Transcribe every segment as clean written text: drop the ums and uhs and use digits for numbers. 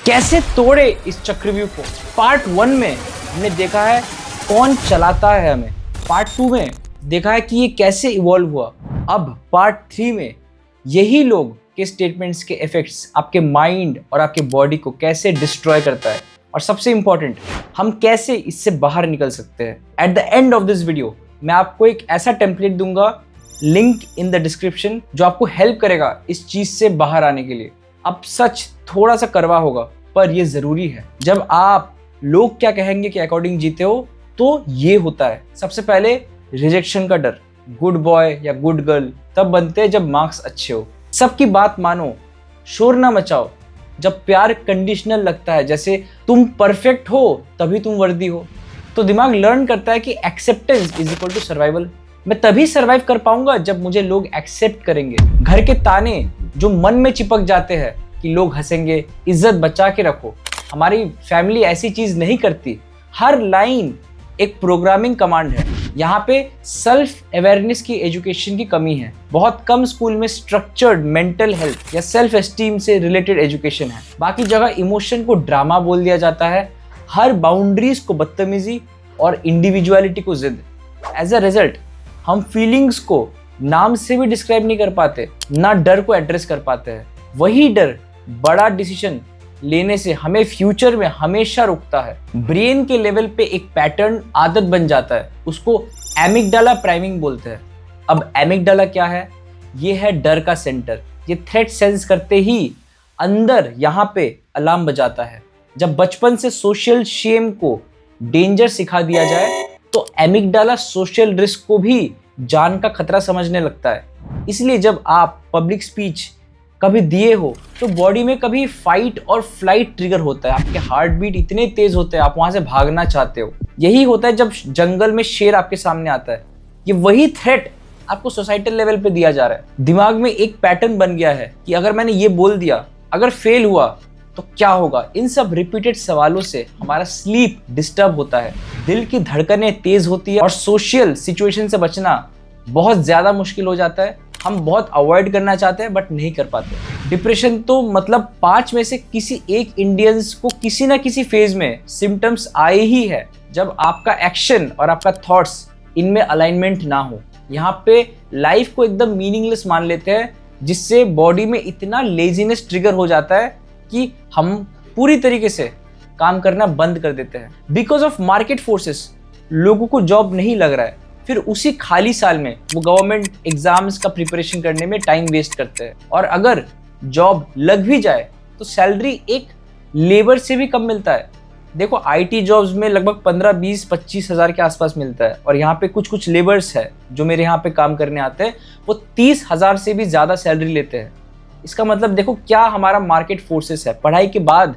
कैसे तोड़े इस चक्रव्यूह को। पार्ट 1 में हमने देखा है कौन चलाता है हमें, पार्ट 2 में देखा है कि ये कैसे इवॉल्व हुआ। अब पार्ट 3 में यही लोग के स्टेटमेंट्स के इफेक्ट्स आपके माइंड और आपके बॉडी को कैसे डिस्ट्रॉय करता है, और सबसे इंपॉर्टेंट हम कैसे इससे बाहर निकल सकते हैं। At the end of this video मैं आपको एक ऐसा टेम्पलेट दूंगा, लिंक इन द डिस्क्रिप्शन, जो आपको हेल्प करेगा इस चीज से बाहर आने के लिए। अब सच थोड़ा सा कड़वा होगा पर ये जरूरी है। जब आप लोग क्या कहेंगे के अकॉर्डिंग जीते हो तो ये होता है। सबसे पहले रिजेक्शन का डर। गुड बॉय या गुड गर्ल तब बनते हैं जब मार्क्स अच्छे हो। सबकी बात मानो, शोर ना मचाओ। जब प्यार कंडीशनल लगता है, जैसे तुम परफेक्ट हो तभी तुम वर्दी हो, तो दिमाग लर्न करता है कि acceptance is equal to survival. मैं तभी सर्वाइव कर पाऊंगा जब मुझे लोग एक्सेप्ट करेंगे। घर के ताने जो मन में चिपक जाते हैं कि लोग हंसेंगे, इज्जत बचा के रखो। हमारी फैमिली ऐसी चीज नहीं करती। हर लाइन एक प्रोग्रामिंग कमांड है। यहाँ पे सेल्फ अवेयरनेस की एजुकेशन की कमी है। बहुत कम स्कूल में स्ट्रक्चर्ड मेंटल हेल्थ या सेल्फ एस्टीम से रिलेटेड एजुकेशन है। बाकी जगह इमोशन को ड्रामा बोल दिया जाता है, हर बाउंड्रीज को बदतमीजी और इंडिविजुअलिटी को जिद। एज अ रिजल्ट हम फीलिंग्स को नाम से भी डिस्क्राइब नहीं कर पाते, ना डर को एड्रेस कर पाते हैं। वही डर बड़ा डिसीजन लेने से हमें फ्यूचर में हमेशा रोकता है। ब्रेन के लेवल पे एक पैटर्न आदत बन जाता है, उसको एमिगडाला प्राइमिंग बोलते हैं। अब एमिगडाला क्या है? ये है डर का सेंटर। ये थ्रेट सेंस करते ही अंदर यहाँ पे अलार्म बजाता है। जब बचपन से सोशल शेम को डेंजर सिखा दिया जाए तो एमिगडाला सोशल रिस्क को भी जान का खतरा समझने लगता है। इसलिए जब आप पब्लिक स्पीच कभी दिए हो तो बॉडी में कभी फाइट और फ्लाइट ट्रिगर होता है। आपके हार्ट बीट इतने तेज होते हैं, आप वहां से भागना चाहते हो। यही होता है जब जंगल में शेर आपके सामने आता है। ये वही थ्रेट आपको सोसाइटल लेवल पे दिया जा रहा है। दिमाग में एक पैटर्न बन गया है कि अगर मैंने ये बोल दिया, अगर फेल हुआ तो क्या होगा। इन सब रिपीटेड सवालों से हमारा स्लीप डिस्टर्ब होता है, दिल की धड़कनें तेज होती है और सोशल सिचुएशन से बचना बहुत ज्यादा मुश्किल हो जाता है। हम बहुत अवॉइड करना चाहते हैं बट नहीं कर पाते। डिप्रेशन तो मतलब 5 में से किसी एक इंडियंस को किसी ना किसी फेज में सिम्टम्स आए ही है, जब आपका एक्शन और आपका थॉट्स इनमें अलाइनमेंट ना हो। यहाँ पे लाइफ को एकदम मीनिंगलेस मान लेते हैं, जिससे बॉडी में इतना लेजीनेस ट्रिगर हो जाता है कि हम पूरी तरीके से काम करना बंद कर देते हैं। बिकॉज ऑफ मार्केट फोर्सेस लोगों को जॉब नहीं लग रहा है, फिर उसी खाली साल में वो गवर्नमेंट एग्जाम्स का प्रिपरेशन करने में टाइम वेस्ट करते हैं। और अगर जॉब लग भी जाए तो सैलरी एक लेबर से भी कम मिलता है। देखो आईटी जॉब्स में लगभग 15, 20, 25 हज़ार के आसपास मिलता है, और यहाँ पे कुछ लेबर्स है जो मेरे यहाँ पे काम करने आते हैं, वो 30,000 से भी ज़्यादा सैलरी लेते हैं। इसका मतलब देखो क्या हमारा मार्केट फोर्सेस है, पढ़ाई के बाद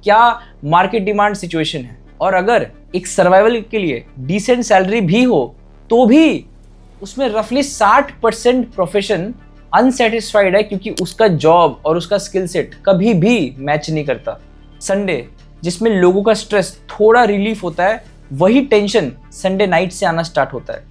क्या मार्केट डिमांड सिचुएशन है। और अगर एक सर्वाइवल के लिए डिसेंट सैलरी भी हो तो भी उसमें रफली 60% प्रोफेशन अनसेटिस्फाइड है, क्योंकि उसका जॉब और उसका स्किल सेट कभी भी मैच नहीं करता। संडे जिसमें लोगों का स्ट्रेस थोड़ा रिलीफ होता है, वही टेंशन संडे नाइट से आना स्टार्ट होता है।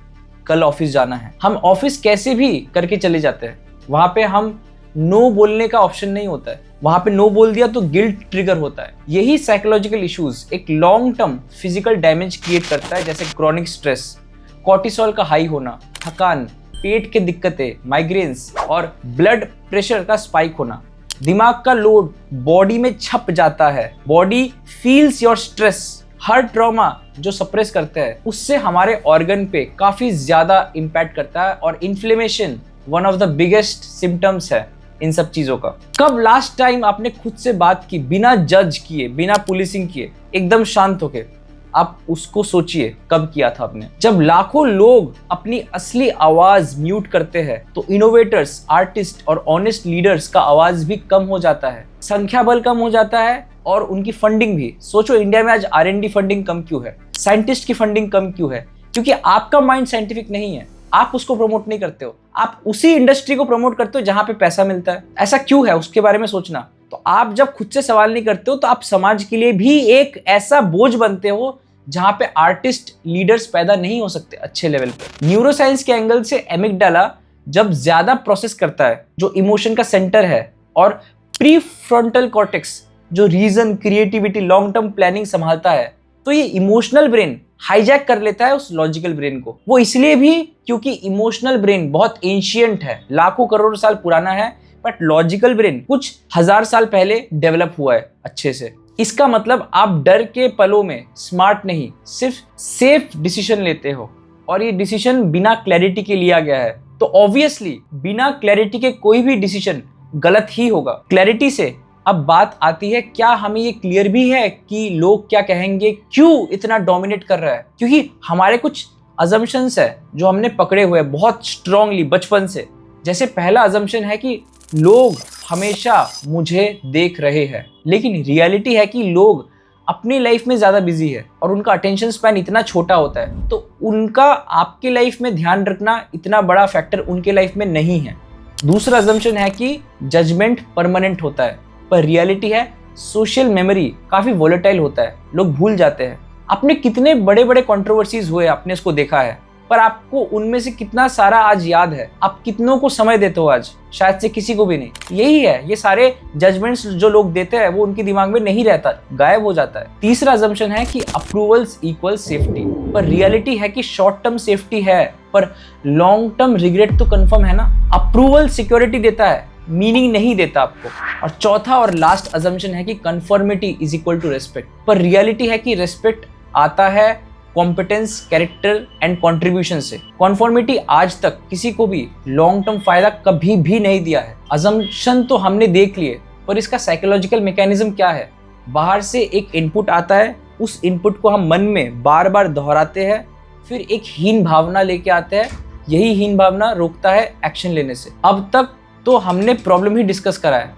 कल ऑफिस जाना है, हम ऑफिस कैसे भी करके चले जाते हैं। वहां पे हम नो बोलने का ऑप्शन नहीं होता है। वहां पे नो बोल दिया तो गिल्ट ट्रिगर होता है। यही साइकोलॉजिकल इश्यूज एक long term physical damage create करता है, जैसे क्रॉनिक स्ट्रेस, कॉर्टिसोल का हाई होना, थकान, पेट के दिक्कतें, माइग्रेन्स और ब्लड प्रेशर का स्पाइक होना। दिमाग का लोड बॉडी में छप जाता है। Body feels your stress. Her trauma जो सप्रेस करते हैं उससे हमारे ऑर्गन पे काफी ज्यादा इंपैक्ट करता है, और inflammation one of the biggest symptoms है इन सब चीजों का। कब लास्ट टाइम आपने खुद से बात की बिना जज किए, बिना पुलिसिंग किए, एकदम शांत होके? आप उसको सोचिए कब किया था आपने। जब लाखों लोग अपनी असली आवाज म्यूट करते हैं तो इनोवेटर्स, आर्टिस्ट और ऑनेस्ट लीडर्स का आवाज भी कम हो जाता है। संख्या बल कम हो जाता है और उनकी फंडिंग भी। सोचो इंडिया में आज R&D फंडिंग कम क्यों है, साइंटिस्ट की फंडिंग कम क्यों है? क्योंकि आपका माइंड साइंटिफिक नहीं है, आप उसको प्रमोट नहीं करते हो। आप उसी इंडस्ट्री को प्रमोट करते हो जहां पे पैसा मिलता है। ऐसा क्यों है उसके बारे में सोचना। तो आप जब खुद से सवाल नहीं करते हो तो आप समाज के लिए भी एक ऐसा बोझ बनते हो जहां पे आर्टिस्ट, लीडर्स पैदा नहीं हो सकते अच्छे लेवल पे। न्यूरोसाइंस के एंगल से एमिगडाला जब ज्यादा प्रोसेस करता है, जो इमोशन का सेंटर है, और प्री फ्रंटल कॉर्टेक्स जो region, creativity, long term planning संभालता है, तो ये इमोशनल ब्रेन हाईजैक कर लेता है उस लॉजिकल ब्रेन को। वो इसलिए भी क्योंकि इमोशनल ब्रेन बहुत एंशियंट है, लाखों करोड़ साल पुराना है, बट लॉजिकल ब्रेन कुछ हजार साल पहले डेवलप हुआ है अच्छे से। इसका मतलब आप डर के पलों में स्मार्ट नहीं, सिर्फ सेफ डिसीजन लेते हो, और ये डिसीजन बिना क्लैरिटी के लिया गया है। तो ऑब्वियसली बिना क्लैरिटी के कोई भी डिसीजन गलत ही होगा। क्लैरिटी से अब बात आती है, क्या हमें ये क्लियर भी है कि लोग क्या कहेंगे क्यों इतना डोमिनेट कर रहा है? क्योंकि हमारे कुछ अजम्पशंस है जो हमने पकड़े हुए हैं बहुत स्ट्रांगली बचपन से। जैसे पहला अजम्पशन है कि लोग हमेशा मुझे देख रहे हैं, लेकिन रियलिटी है कि लोग अपनी लाइफ में ज़्यादा बिजी है और उनका अटेंशन स्पैन इतना छोटा होता है, तो उनका आपके लाइफ में ध्यान रखना इतना बड़ा फैक्टर उनके लाइफ में नहीं है। दूसरा अजम्पशन है कि जजमेंट परमानेंट होता है, पर रियलिटी है सोशल मेमोरी काफ़ी वोलेटाइल होता है, लोग भूल जाते हैं। आपने कितने बड़े बड़े कंट्रोवर्सीज हुए, आपने इसको देखा है, पर आपको उनमें से कितना सारा आज याद है? आप कितनों को समय देते हो आज? शायद से किसी को भी नहीं। यही है, ये सारे जजमेंट्स जो लोग देते हैं वो उनके दिमाग में नहीं रहता, गायब हो जाता है। तीसरा अजम्पशन है कि अप्रूवल्स इक्वल सेफ्टी, पर रियलिटी है कि शॉर्ट टर्म सेफ्टी है, पर लॉन्ग टर्म रिग्रेट तो कंफर्म है ना। अप्रूवल सिक्योरिटी देता है, मीनिंग नहीं देता आपको। और चौथा और लास्ट अजम्पशन है कि conformity is equal to respect, पर रियलिटी है कि रेस्पेक्ट आता है कॉम्पिटेंस, कैरेक्टर एंड कंट्रीब्यूशन से। कॉन्फॉर्मिटी आज तक किसी को भी लॉन्ग टर्म फायदा कभी भी नहीं दिया है। अजम्पशन तो हमने देख लिए, पर इसका साइकोलॉजिकल मैकेनिज्म क्या है? बाहर से एक इनपुट आता है, उस इनपुट को हम मन में बार बार दोहराते हैं, फिर एक हीन भावना लेके आते हैं, यही हीन भावना रोकता है एक्शन लेने से। अब तक तो हमने प्रॉब्लम ही डिस्कस करा है,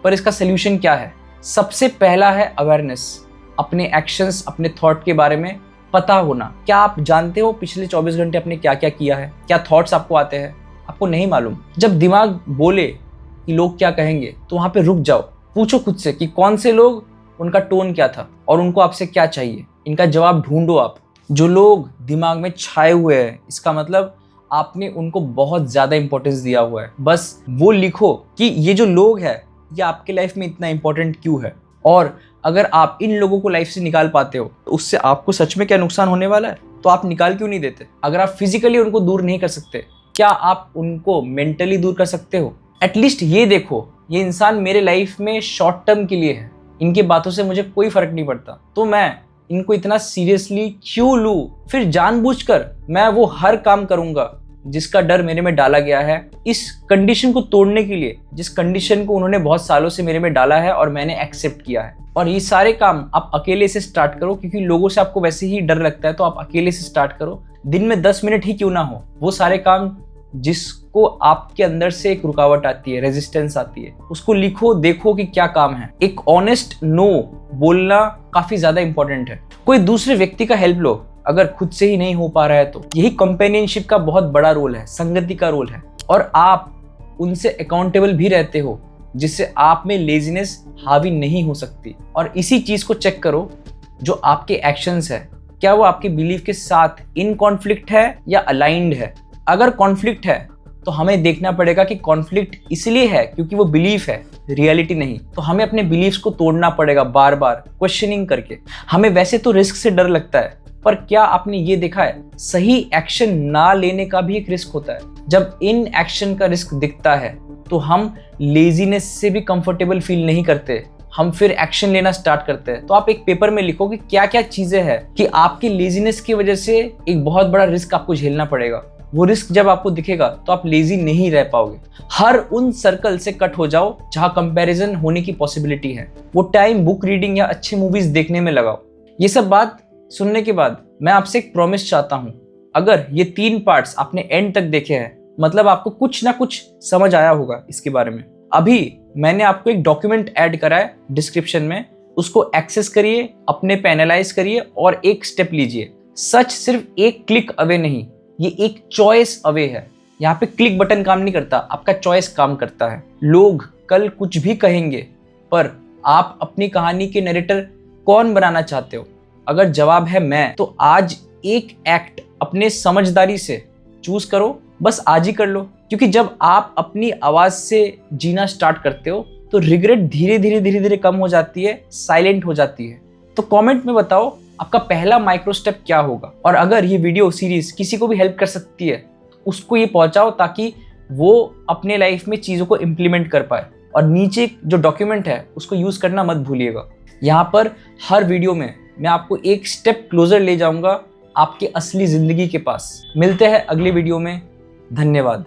पर इसका सोल्यूशन क्या है? सबसे पहला है अवेयरनेस, अपने एक्शंस, अपने थॉट के बारे में पता होना। क्या आप जानते हो पिछले 24 घंटे आपने क्या क्या किया है? क्या थॉट्स आपको आते हैं? आपको नहीं मालूम। जब दिमाग बोले कि लोग क्या कहेंगे, तो वहाँ पे रुक जाओ, पूछो खुद से कि कौन से लोग, उनका टोन क्या था और उनको आपसे क्या चाहिए। इनका जवाब ढूंढो आप। जो लोग दिमाग में छाए हुए हैं, इसका मतलब आपने उनको बहुत ज़्यादा इंपॉर्टेंस दिया हुआ है। बस वो लिखो कि ये जो लोग हैं ये आपके लाइफ में इतना इंपॉर्टेंट क्यों है, और अगर आप इन लोगों को लाइफ से निकाल पाते हो तो उससे आपको सच में क्या नुकसान होने वाला है, तो आप निकाल क्यों नहीं देते? अगर आप फिजिकली उनको दूर नहीं कर सकते, क्या आप उनको मेंटली दूर कर सकते हो? एटलीस्ट ये देखो, ये इंसान मेरे लाइफ में शॉर्ट टर्म के लिए है, इनकी बातों से मुझे कोई फर्क नहीं पड़ता, तो मैं इनको इतना सीरियसली क्यों लूँ? फिर जानबूझकर मैं वो हर काम करूंगा जिसका डर मेरे में डाला गया है, इस कंडीशन को तोड़ने के लिए, जिस कंडीशन को उन्होंने बहुत सालों से मेरे में डाला है और मैंने एक्सेप्ट किया है। और ये सारे काम आप अकेले से स्टार्ट करो, क्योंकि लोगों से आपको वैसे ही डर लगता है, तो आप अकेले से स्टार्ट करो। दिन में 10 मिनट ही क्यों ना हो, वो सारे काम जिसको आपके अंदर से एक रुकावट आती है, रेजिस्टेंस आती है, उसको लिखो, देखो कि क्या काम है। एक ऑनेस्ट नो बोलना काफी ज्यादा इंपॉर्टेंट है। कोई दूसरे व्यक्ति का हेल्प लो, अगर खुद से ही नहीं हो पा रहा है तो। यही कंपेनियनशिप का बहुत बड़ा रोल है, संगति का रोल है, और आप उनसे अकाउंटेबल भी रहते हो, जिससे आप में लेजीनेस हावी नहीं हो सकती। और इसी चीज को चेक करो, जो आपके एक्शंस है, क्या वो आपके बिलीफ के साथ इन कॉन्फ्लिक्ट है या अलाइंड है। अगर कॉन्फ्लिक्ट है तो हमें देखना पड़ेगा कि कॉन्फ्लिक्ट इसलिए है क्योंकि वो बिलीफ है, रियलिटी नहीं। तो हमें अपने बिलीफ्स को तोड़ना पड़ेगा, बार बार क्वेश्चनिंग करके। हमें वैसे तो रिस्क से डर लगता है, पर क्या आपने ये देखा है, सही एक्शन ना लेने का भी एक रिस्क होता है। जब इन एक्शन का रिस्क दिखता है तो हम लेजीनेस से भी कंफर्टेबल फील नहीं करते, हम फिर एक्शन लेना स्टार्ट करते हैं। तो आप एक पेपर में लिखो कि क्या क्या चीजें हैं कि आपकी लेजीनेस की वजह से एक बहुत बड़ा रिस्क आपको झेलना पड़ेगा। वो रिस्क जब आपको दिखेगा तो आप लेजी नहीं रह पाओगे। हर उन सर्कल से कट हो जाओ जहां कंपैरिजन होने की पॉसिबिलिटी है। वो टाइम बुक रीडिंग या अच्छे मूवीज देखने में लगाओ। ये सब बात सुनने के बाद मैं आपसे एक प्रॉमिस चाहता हूं, अगर ये 3 पार्ट्स आपने एंड तक देखे हैं, मतलब आपको कुछ ना कुछ समझ आया होगा इसके बारे में। अभी मैंने आपको एक डॉक्यूमेंट ऐड करा है डिस्क्रिप्शन में, उसको एक्सेस करिए, अपने पे एनालाइज करिए और एक स्टेप लीजिए। सच सिर्फ एक क्लिक अवे नहीं, ये एक चॉइस अवे है। यहाँ पे क्लिक बटन काम नहीं करता, आपका चॉइस काम करता है। लोग कल कुछ भी कहेंगे, पर आप अपनी कहानी के नरेटर कौन बनाना चाहते हो? अगर जवाब है मैं, तो आज एक एक्ट अपने समझदारी से चूज करो, बस आज ही कर लो। क्योंकि जब आप अपनी आवाज से जीना स्टार्ट करते हो तो रिग्रेट धीरे धीरे कम हो जाती है, साइलेंट हो जाती है। तो कमेंट में बताओ आपका पहला माइक्रो स्टेप क्या होगा। और अगर ये वीडियो सीरीज किसी को भी हेल्प कर सकती है तो उसको ये पहुंचाओ ताकि वो अपने लाइफ में चीज़ों को इम्प्लीमेंट कर पाए। और नीचे जो डॉक्यूमेंट है उसको यूज़ करना मत भूलिएगा। यहाँ पर हर वीडियो में मैं आपको एक स्टेप क्लोजर ले जाऊंगा आपके असली ज़िंदगी के पास। मिलते हैं अगली वीडियो में। धन्यवाद।